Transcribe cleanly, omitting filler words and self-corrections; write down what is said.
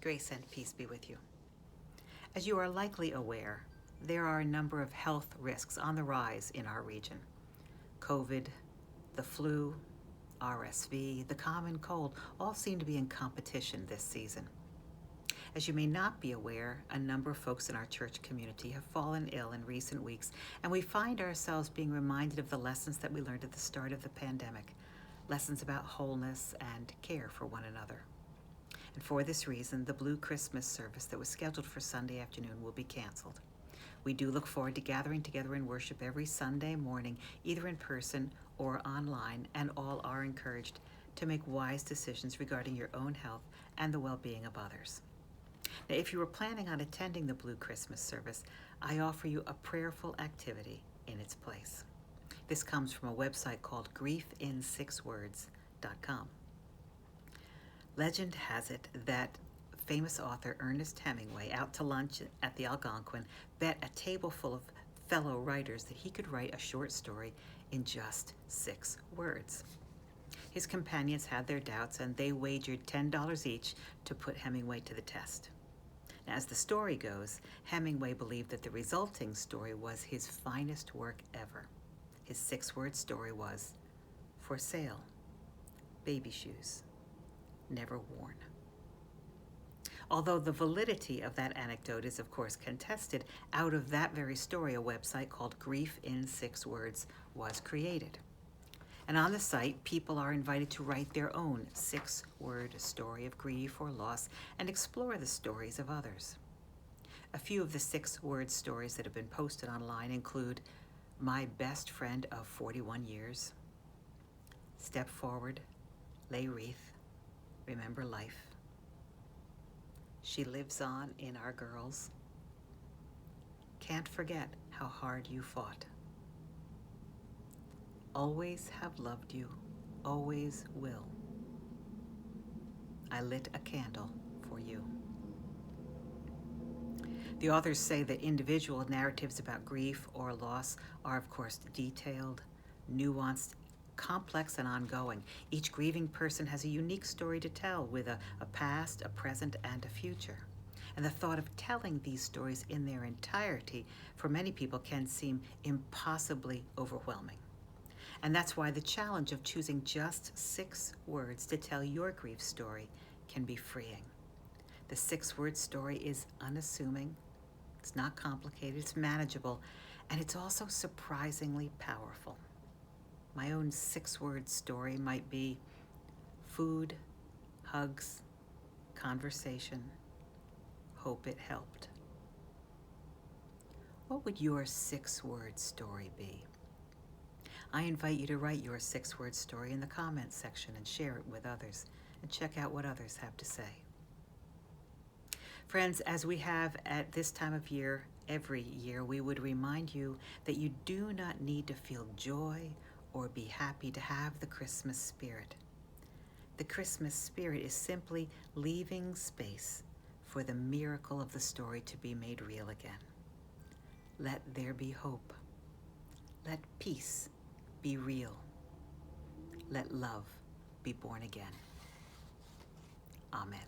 Grace and peace be with you. As you are likely aware, there are a number of health risks on the rise in our region. COVID, the flu, RSV, the common cold all seem to be in competition this season. As you may not be aware, a number of folks in our church community have fallen ill in recent weeks, and we find ourselves being reminded of the lessons that we learned at the start of the pandemic, lessons about wholeness and care for one another. And for this reason, the Blue Christmas service that was scheduled for Sunday afternoon will be canceled. We do look forward to gathering together in worship every Sunday morning, either in person or online, and all are encouraged to make wise decisions regarding your own health and the well-being of others. Now, if you were planning on attending the Blue Christmas service, I offer you a prayerful activity in its place. This comes from a website called griefinsixwords.com. Legend has it that famous author Ernest Hemingway, out to lunch at the Algonquin, bet a table full of fellow writers that he could write a short story in just 6 words. His companions had their doubts, and they wagered $10 each to put Hemingway to the test. Now, as the story goes, Hemingway believed that the resulting story was his finest work ever. His 6-word story was, "For sale, baby shoes, never worn." Although the validity of that anecdote is of course contested, out of that very story a website called Grief in 6 Words was created. And on the site, people are invited to write their own 6-word story of grief or loss and explore the stories of others. A few of the 6-word stories that have been posted online include "My best friend of 41 years," "Step forward, lay wreath, remember life," "She lives on in our girls," "Can't forget how hard you fought," "Always have loved you, always will," "I lit a candle for you." The authors say that individual narratives about grief or loss are, of course, detailed, nuanced, complex, and ongoing. Each grieving person has a unique story to tell, with a past, a present, and a future. And the thought of telling these stories in their entirety for many people can seem impossibly overwhelming. And that's why the challenge of choosing just 6 words to tell your grief story can be freeing. The 6-word story is unassuming, it's not complicated, it's manageable, and it's also surprisingly powerful. My own 6-word story might be food, hugs, conversation, hope it helped. What would your 6-word story be? I invite you to write your 6-word story in the comments section and share it with others, and check out what others have to say. Friends, as we have at this time of year, every year, we would remind you that you do not need to feel joy or be happy to have the Christmas spirit. The Christmas spirit is simply leaving space for the miracle of the story to be made real again. Let there be hope. Let peace be real. Let love be born again. Amen.